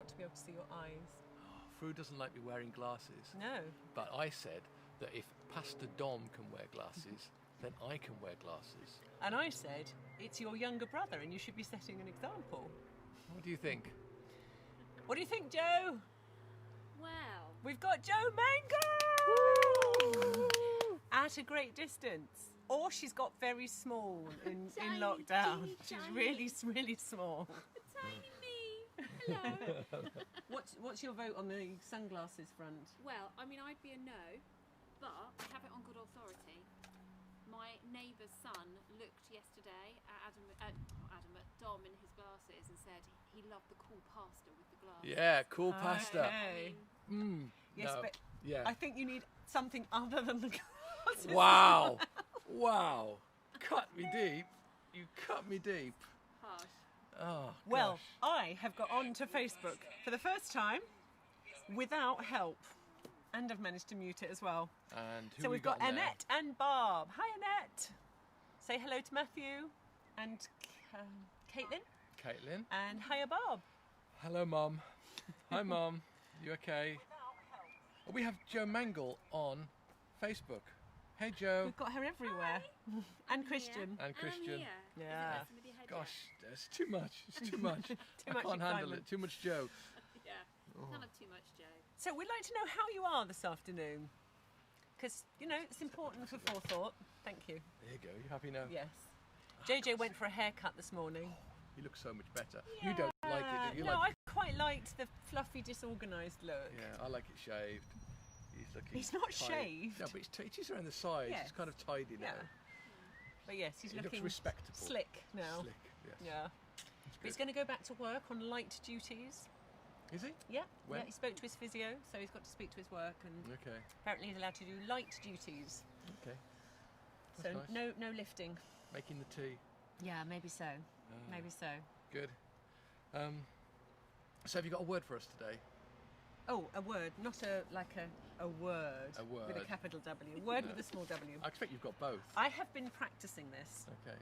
to be able to see your eyes. Fru doesn't like me wearing glasses. No. But I said that if Pastor Dom can wear glasses, then I can wear glasses. And I said, it's your younger brother and you should be setting an example. What do you think? What do you think, Joe? Wow. We've got Joe Mango! At a great distance. Or she's got very small in Tiny, lockdown. teeny, She's tiny. really, really small. Tiny me. Hello. What's your vote on the sunglasses front? Well, I mean, I'd be a no, but I have it on good authority. My neighbour's son looked yesterday at Dom in his glasses and said he loved the cool pasta with the glasses. Yeah, cool pasta. Okay. Yes, No. but Yeah. I think you need something other than the glasses. Wow. Wow. Cut me deep. You cut me deep. Harsh. Oh, Well, gosh. I have got onto Facebook for the first time without help. And I've managed to mute it as well. And who So we we've got on there? Annette and Barb. Hi, Annette. Say hello to Matthew and Caitlin. Caitlin. And hiya, Barb. Hello, Mum. Hi, Mum. You okay? Oh, we have Joe Mangle on Facebook. Hey, Joe. We've got her everywhere. And Christian. And Christian. Yeah. Gosh, it's too much. It's too much. I much can't handle excitement. it. Too much Joe. Yeah. Can't have too much, Joe. So we'd like to know how you are this afternoon. Because, you know, it's important for forethought. Thank you. There you go. You happy now? Yes. JJ went for a haircut this morning. You look so much better. You don't like it, do you? No, Like, I quite liked the fluffy, disorganised look. yeah, I like it shaved. He's looking. He's not tidy. shaved. No, but it's just around the sides. Yes. It's kind of tidy now. Yeah. But yes, he's He looks looking respectable. slick now. Slick. Yes. Yeah. That's But he's good. going to go back to work on light duties. Is he? Yeah. When? Yeah, he spoke to his physio, so he's got to speak to his work, and Okay. apparently he's allowed to do light duties. Okay. So That's nice. no lifting. Making the tea. Yeah, maybe so. Ah, Maybe so. Good. So have you got a word for us today? Oh, a word, not a word. A word. With a capital W. A word No. with a small W. I expect you've got both. I have been practicing this. Okay.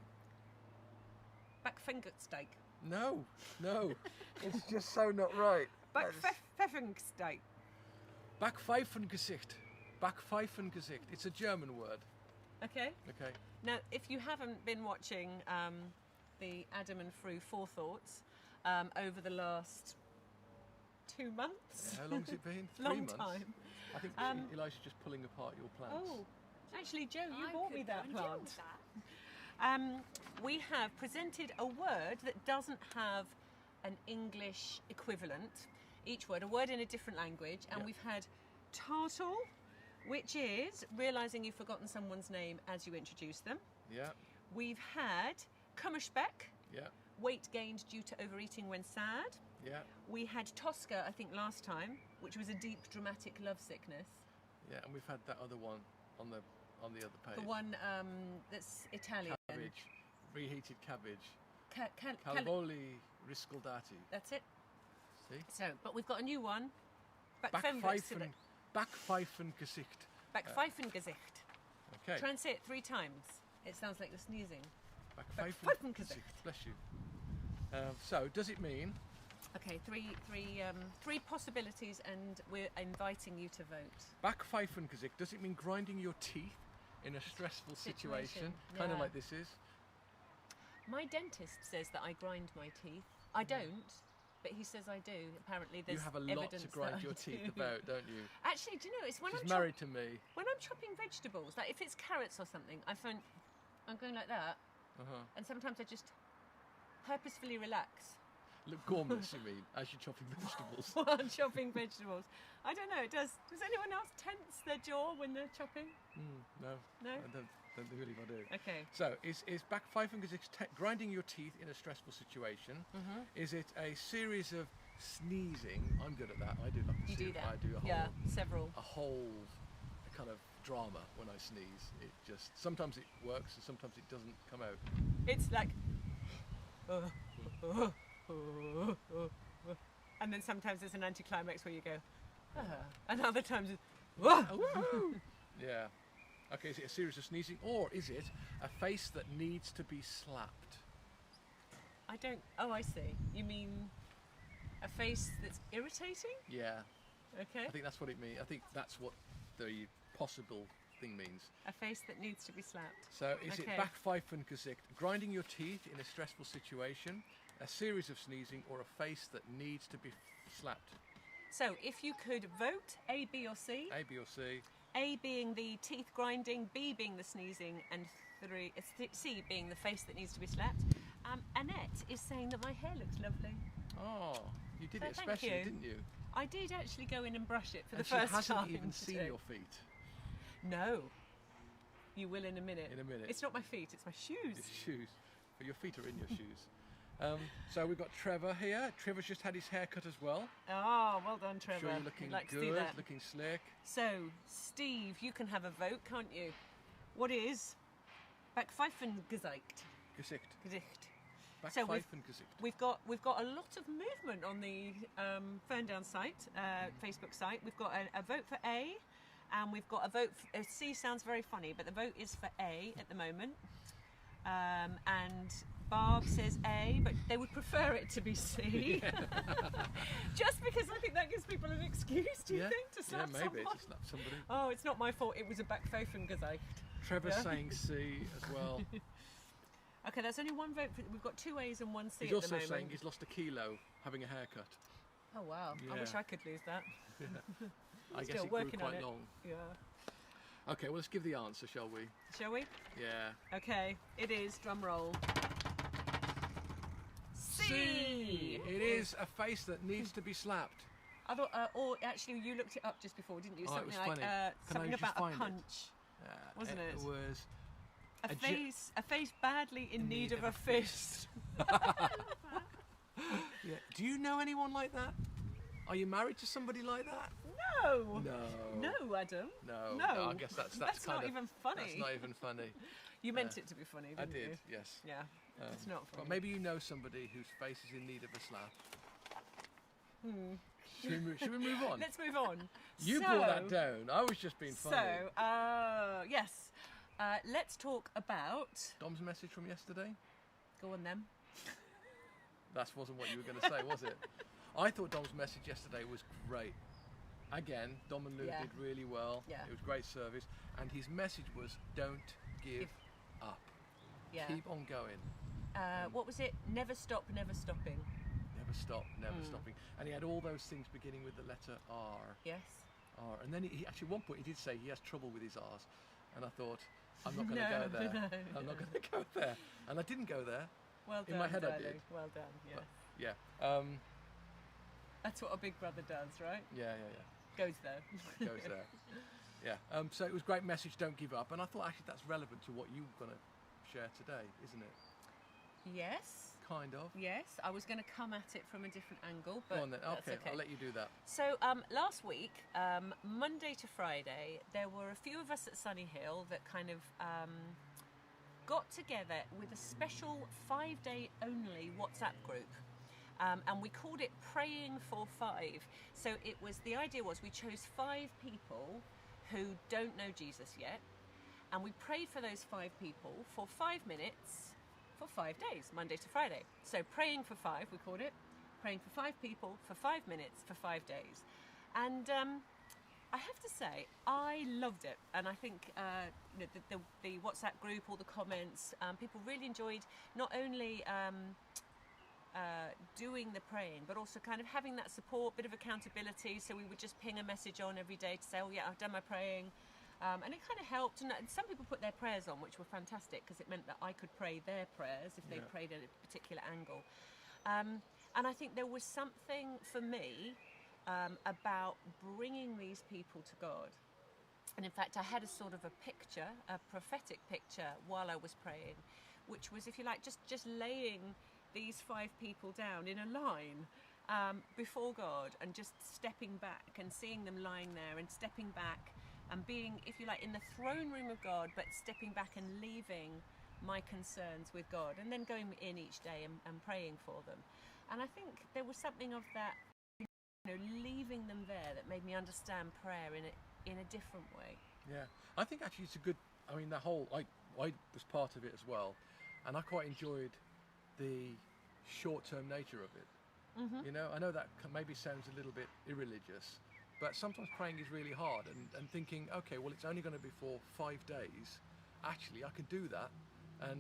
Back finger steak. No, no. It's just so not right. Back Pfeffensteak. Backpfeifengesicht. Backpfeifengesicht. It's a German word. Okay. Okay. Now, if you haven't been watching the Adam and Fru Forethoughts over the last 2 months, How long's it been? 3 long months. time. I think Elisha's just pulling apart your plants. Oh, actually, Joe, you I bought could me go that and deal plant. with that. We have presented a word that doesn't have an English equivalent. Each word, a word in a different language, and Yeah. we've had tartle, which is realising you've forgotten someone's name as you introduce them. Yeah, We've had Kummerspeck, yeah, weight gained due to overeating when sad. yeah, We had Tosca, I think, last time, which was a deep, dramatic love sickness. yeah. And we've had that other one on the other page. The one that's Italian. Cabbage, reheated cabbage. Cal- Calvoli riscaldati. that's it. See? So, but we've got a new one. Backpfeifengesicht. Backpfeifengesicht. Okay. Try and say it 3 times. It sounds like you're sneezing. Backpfeifengesicht. Bless you. So, does it mean? Okay, three possibilities, and we're inviting you to vote. Backpfeifengesicht. Does it mean grinding your teeth in a stressful situation? Kind of yeah. like this is. My dentist says that I grind my teeth. I don't, but he says I do. Apparently, there's You have a lot evidence to grind that your I teeth do. about, don't you? Actually, do you know, it's when She's I'm married to me. when I'm chopping vegetables, like if it's carrots or something, I find I'm going like that, Uh-huh. and sometimes I just purposefully relax Look gormless, you mean, as you're chopping vegetables. while I'm chopping vegetables. I don't know. Does anyone else tense their jaw when they're chopping? No, No? I don't really if I do. Okay. So, is Backpfeifengesicht grinding your teeth in a stressful situation? Mm-hmm. Is it a series of sneezing? I'm good at that. I do like a You do series. that. I do Yeah, several. a whole kind of drama when I sneeze. It just sometimes it works and sometimes it doesn't come out. It's like, and then sometimes there's an anticlimax where you go, and other times it's, Yeah. Okay, is it a series of sneezing or is it a face that needs to be slapped? I don't. Oh, I see. You mean A face that's irritating? Yeah, Okay. I think that's what it means. I think that's what the possible thing means. A face that needs to be slapped. So is Okay. it Backpfeifen Gesicht, grinding your teeth in a stressful situation, a series of sneezing, or a face that needs to be slapped? So if you could vote A, B, or C, A, B, or C? A being the teeth grinding, B being the sneezing, and C being the face that needs to be slapped. Annette is saying that my hair looks lovely. Oh, you did So it thank especially, you. didn't you? I did actually go in and brush it for And the first she hasn't time. even seen today. your feet. No. You will in a minute. In a minute. It's not my feet, it's my shoes. Your shoes. But your feet are in your shoes. So we've got Trevor here. Trevor's just had his hair cut as well. Oh, well done, Trevor. Sure, you're looking We'd like to good, see that. looking slick. So, Steve, you can have a vote, can't you? What is Backpfeifen Gesicht? Gesicht. So Backpfeifen Gesicht. We've got a lot of movement on the Ferndown site, Facebook site. We've got a vote for A, and we've got a vote for C. Sounds very funny, but the vote is for A at the moment. And Barb says A, but they would prefer it to be C. Just because I think that gives people an excuse, do you think, to slap maybe someone? to slap somebody. Oh, it's not my fault. It was a Backpfeifen Gesicht. Trevor's Yeah. saying C as well. Okay, that's only one vote. We've got 2 A's and 1 C He's at the also moment. saying he's lost a kilo having a haircut. Oh wow! I Yeah. wish I could lose that. I guess Still it grew working on quite it. long. Yeah. Okay, well let's give the answer, shall we? Shall we? Yeah. Okay, it is drum roll. C. It is a face that needs to be slapped. I thought, or actually, you looked it up just before, didn't you? Oh, it Something was like funny. Can I something just about a find it? punch. Wasn't it? It was A ge- face badly in need of a fist. Yeah. Do you know anyone like that? Are you married to somebody like that? No. No. No, Adam. No. No. I guess that's That's kind not of even funny. That's not even funny. You meant it to be funny, I didn't did. you? Yes. Yeah. It's not funny. But maybe you know somebody whose face is in need of a slap. Should we move on? Let's move on. You brought that down. I was just being funny. So, yes. Let's talk about. Dom's message from yesterday? Go on then. That wasn't what you were going to say, was it? I thought Dom's message yesterday was great. Again, Dom and Lou Yeah. did really well. Yeah. It was great service. And his message was, don't give up. Yeah. Keep on going. What was it? Never stop, never stopping. Never stop, never stopping. And he had all those things beginning with the letter R. Yes. R. And then he actually, at one point, he did say he has trouble with his R's. And I thought, I'm not going to No, go there. no, I'm not going to go there. And I didn't go there. Well done. In my head I darling. did. Well done. Yeah. Yeah. That's what a big brother does, right? Yeah. Goes there. Goes there. Yeah. So it was a great message, don't give up. And I thought actually that's relevant to what you're going to share today, isn't it? Yes. Kind of. Yes. I was going to come at it from a different angle, but Go on then. that's Okay, I'll let you do that. So last week, Monday to Friday, there were a few of us at Sunny Hill that kind of got together with a special 5-day only WhatsApp group. And we called it Praying for 5. So the idea was we chose 5 people who don't know Jesus yet, and we prayed for those 5 people for 5 minutes for 5 days, Monday to Friday. So Praying for 5, we called it. Praying for 5 people for 5 minutes for 5 days. And I have to say, I loved it. And I think the WhatsApp group, all the comments, people really enjoyed not only doing the praying, but also kind of having that support, bit of accountability. So we would just ping a message on every day to say, oh yeah, I've done my praying. And it kind of helped. And some people put their prayers on, which were fantastic, because it meant that I could pray their prayers if they prayed at a particular angle. And I think there was something for me about bringing these people to God. And in fact, I had a sort of a picture, a prophetic picture, while I was praying, which was, if you like, just laying these 5 people down in a line before God, and just stepping back and seeing them lying there and stepping back and being, if you like, in the throne room of God, but stepping back and leaving my concerns with God, and then going in each day and praying for them. And I think there was something of that, leaving them there, that made me understand prayer in a different way. Yeah. I think actually it's a good, I mean, I was part of it as well, and I quite enjoyed the short-term nature of it. You know, I know that maybe sounds a little bit irreligious, but sometimes praying is really hard, and thinking, okay, well, it's only going to be for 5 days. Actually, I can do that, and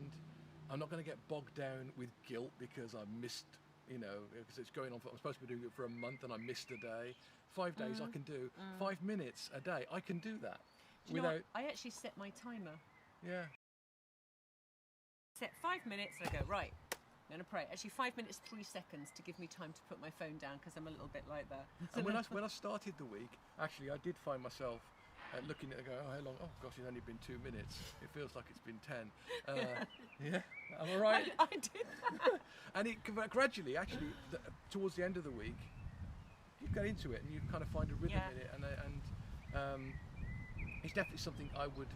I'm not going to get bogged down with guilt because I missed, you know, because it's going on for, I'm supposed to be doing it for a month and I missed a day. 5 days I can do. 5 minutes a day, I can do that. Do you know what? I actually set my timer. Yeah. Set 5 minutes and I go, right, I'm going to pray. Actually, 5 minutes, 3 seconds to give me time to put my phone down because I'm a little bit like that. And when I started the week, actually, I did find myself looking at it and going, oh, how long? Oh, gosh, it's only been 2 minutes. It feels like it's been 10. Yeah, am I right? I did that. And it gradually, actually, towards the end of the week, you get into it and you kind of find a rhythm in it. And it's definitely something I would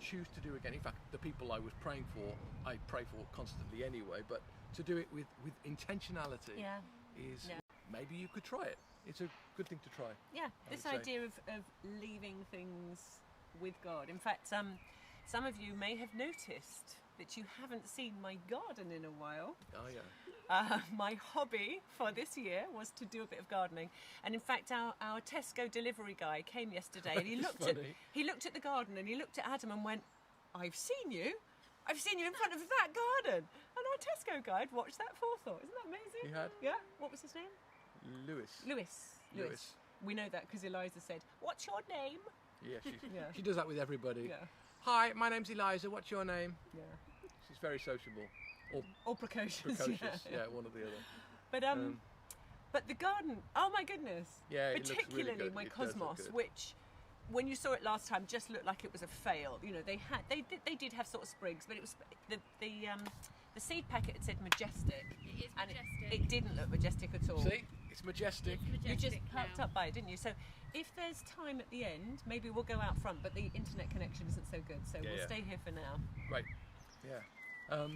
choose to do again. In fact, the people I was praying for, I pray for constantly anyway, but to do it with intentionality is maybe you could try it. It's a good thing to try. Yeah, this idea of leaving things with God. In fact, some of you may have noticed that you haven't seen my garden in a while. Oh yeah. My hobby for this year was to do a bit of gardening, and in fact, our Tesco delivery guy came yesterday and he looked at the garden and he looked at Adam and went, "I've seen you in front of that garden." And our Tesco guy watched that forethought. Isn't that amazing? He had. Yeah. What was his name? Lewis. We know that because Eliza said, "What's your name?" Yeah, she does that with everybody. Yeah. Hi, my name's Eliza. What's your name? Yeah. She's very sociable. Or precocious. Yeah, one or the But other. but the garden, oh my goodness. Yeah, it particularly looks really good. my It does look Cosmos, good. which when you saw it last time just looked like it was a fail. You know, they did have sort of sprigs, but it was the seed packet had said majestic. It is and majestic. it didn't look majestic at all. See, it's majestic. You just perked up by it, didn't you? So if there's time at the end, maybe we'll go out front, but the internet connection isn't so good, so we'll stay here for now. Right. Yeah.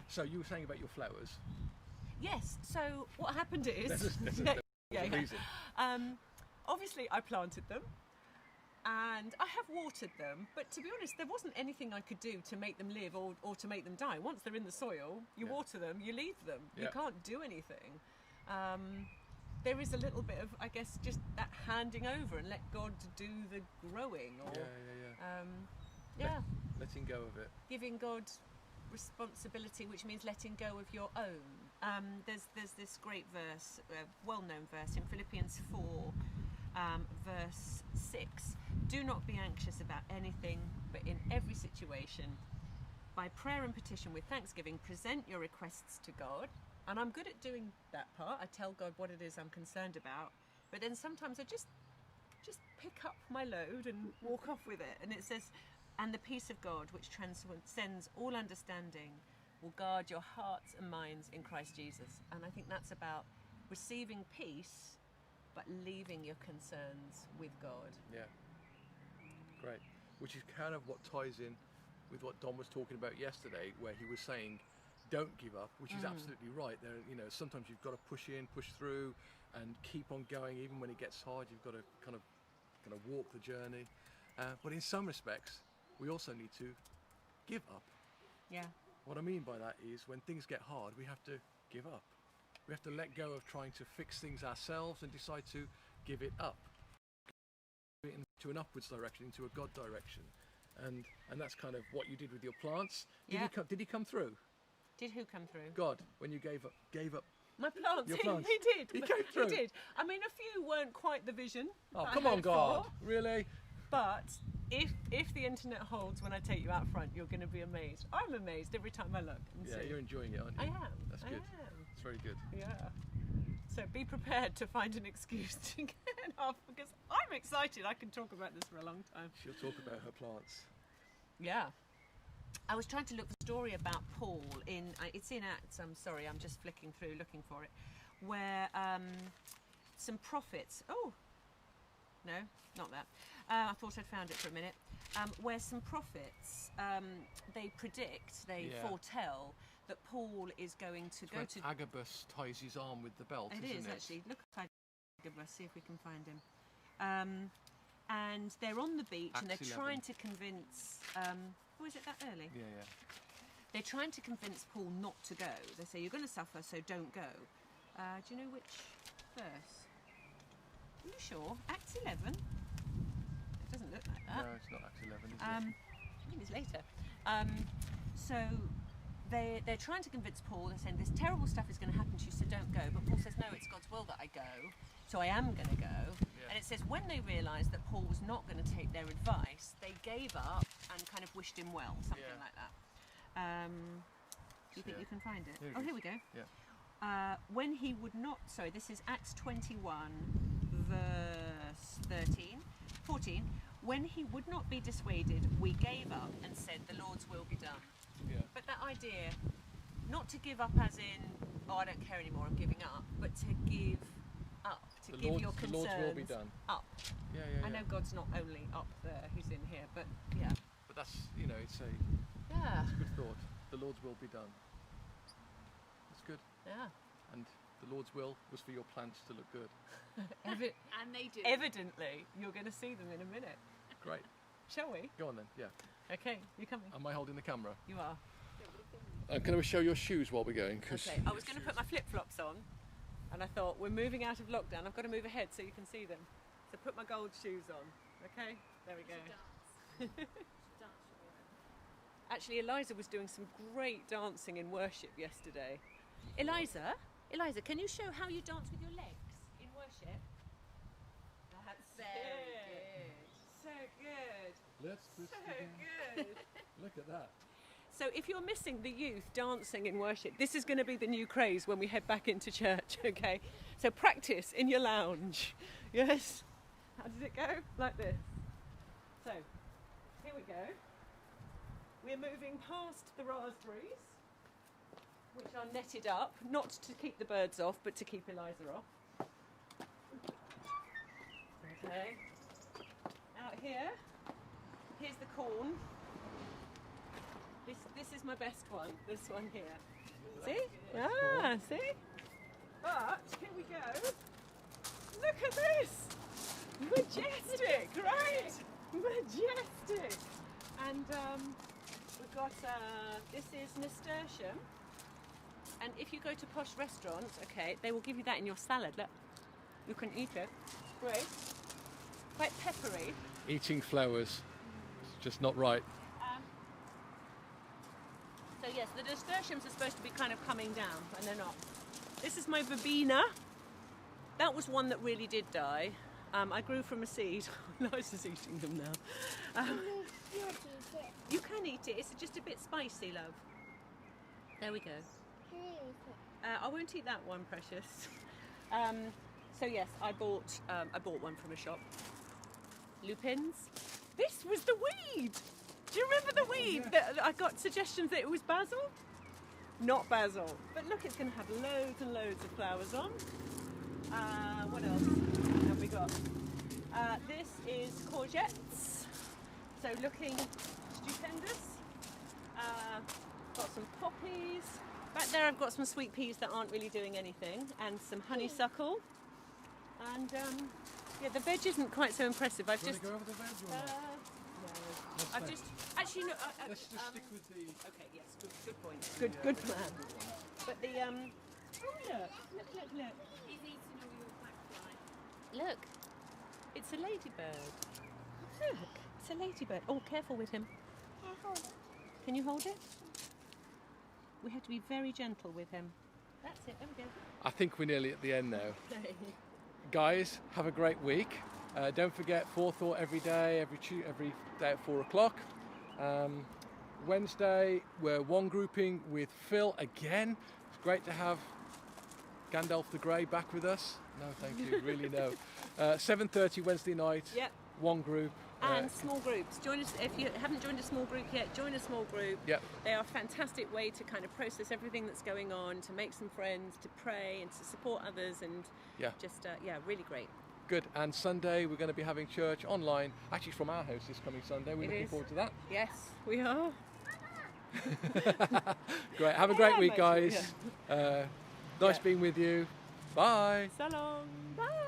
So you were saying about your flowers. Yes. So what happened is, There's a reason. Obviously I planted them, and I have watered them. But to be honest, there wasn't anything I could do to make them live or to make them die. Once they're in the soil, you water them, you leave them. You can't do anything. There is a little bit of, I guess, just that handing over and let God do the growing. Or, Letting go of it. Giving God responsibility, which means letting go of your own. There's this great verse, well-known verse in Philippians 4, verse 6. Do not be anxious about anything, but in every situation, by prayer and petition with thanksgiving, present your requests to God. And I'm good at doing that part. I tell God what it is I'm concerned about, but then sometimes I just pick up my load and walk off with it. And it says, and the peace of God, which transcends all understanding, will guard your hearts and minds in Christ Jesus. And I think that's about receiving peace, but leaving your concerns with God. Yeah. Great. Which is kind of what ties in with what Don was talking about yesterday, where he was saying, don't give up, which is absolutely right. There, you know, sometimes you've got to push in, push through, and keep on going, even when it gets hard. You've got to kind of walk the journey. But in some respects, we also need to give up. Yeah. What I mean by that is when things get hard, we have to give up. We have to let go of trying to fix things ourselves and decide to give it up. Into an upwards direction, into a God direction. And that's kind of what you did with your plants. Did he come through? Did who come through? God, when you gave up. My plants. Your plants. He did. He came through. He did. I mean, a few weren't quite the vision. Oh, come on, God. Really? But if the internet holds when I take you out front, you're going to be amazed. I'm amazed every time I look and see. You're enjoying it, aren't you? I am. That's good. I am. It's very good. Yeah. So be prepared to find an excuse to get off, because I'm excited. I can talk about this for a long time. She'll talk about her plants. Yeah. I was trying to look for a story about Paul it's in Acts, I'm sorry, I'm just flicking through looking for it, where some prophets, no, not that, I thought I'd found it for a minute, where some prophets, they foretell that Paul is going to go to... Agabus ties his arm with the belt, isn't it? It is, actually. Look at Agabus, see if we can find him. And they're on the beach Acts and they're 11. trying to convince... is it that early? Yeah. They're trying to convince Paul not to go. They say, you're going to suffer, so don't go. Do you know which verse? Are you sure? Acts 11? It doesn't look like that. No, it's not Acts 11, is it? I think it's later. So they're trying to convince Paul. They're saying this terrible stuff is going to happen to you, so don't go. But Paul says, no, it's God's will that I go, so I am going to go. Yeah. And it says when they realised that Paul was not going to take their advice, they gave up and kind of wished him well, something Yeah. like that. Do you think Yeah. you can find it? Here it Oh, is. here we go. Yeah. When he would not, sorry, this is Acts 21, verse 14. When he would not be dissuaded, we gave up and said, the Lord's will be done. Yeah. But that idea, not to give up as in, oh, I don't care anymore, I'm giving up, but to give up, to The give Lord's- your the concerns Lord's will be done. up. Yeah. I know God's not only up there, He's in here, but yeah. But that's, it's a Yeah. good thought. The Lord's will be done. It's good. Yeah. And the Lord's will was for your plants to look good. And they do. Evidently, you're going to see them in a minute. Great. Shall we? Go on then. Yeah. Okay, you're coming. Am I holding the camera? You are. Can we show your shoes while we're going? 'Cause Okay, I was going to put my flip-flops on, and I thought, we're moving out of lockdown, I've got to move ahead so you can see them. So put my gold shoes on, okay? There we go. Dance. Dance. Actually, Eliza was doing some great dancing in worship yesterday. Eliza, can you show how you dance with your legs in worship? That's Very So good. Let's twist So again. good. Look at that. So if you're missing the youth dancing in worship, this is going to be the new craze when we head back into church, okay? So practice in your lounge. Yes? How does it go? Like this. So, here we go. We're moving past the raspberries, which are netted up, not to keep the birds off, but to keep Eliza off. Okay. Out here, here's the corn. This is my best one, this one here. See? Ah, see? But, here we go. Look at this! Majestic, right? Majestic! And we've got, this is nasturtium. And if you go to posh restaurants, okay, they will give you that in your salad. Look, you can eat it. Great. Quite peppery. Eating flowers. It's just not right. So yes, the nasturtiums are supposed to be kind of coming down, and they're not. This is my verbena. That was one that really did die. I grew from a seed. Liza's eating them now. You can eat it. It's just a bit spicy, love. There we go. I won't eat that one, precious. So yes, I bought one from a shop. Lupins. This was the weed. Do you remember the weed that I got suggestions that it was basil? Not basil. But look, it's going to have loads and loads of flowers on. What else have we got? This is courgettes. So looking stupendous. Got some poppies. Back there I've got some sweet peas that aren't really doing anything, and some honeysuckle. And yeah, the veg isn't quite so impressive. I've just... go over the veg or not? I've Let's just... Actually, no... Let's just stick with the... Okay, yes, good point. Good plan. But the... Oh, look. He's eating all your backfly. Look. It's a ladybird. Look, it's a ladybird. Oh, careful with him. Can you hold it? We have to be very gentle with him. That's it, there we go. I think we're nearly at the end now. Guys, have a great week. Don't forget Forethought every day, every day at 4 o'clock. Wednesday, we're one grouping with Phil again. It's great to have Gandalf the Grey back with us. No, thank you, really no. 7:30 Wednesday night, Yep. one group. And small groups. Join us if you haven't joined a small group yet. Join a small group. Yep. They are a fantastic way to kind of process everything that's going on, to make some friends, to pray, and to support others, and Yeah. just really great. Good. And Sunday, we're going to be having church online, actually from our house this coming Sunday. We're It looking is. forward to that. Yes, we are. Great. Have a great week, mate. guys. Nice Yeah. being with you. Bye. So long. Bye.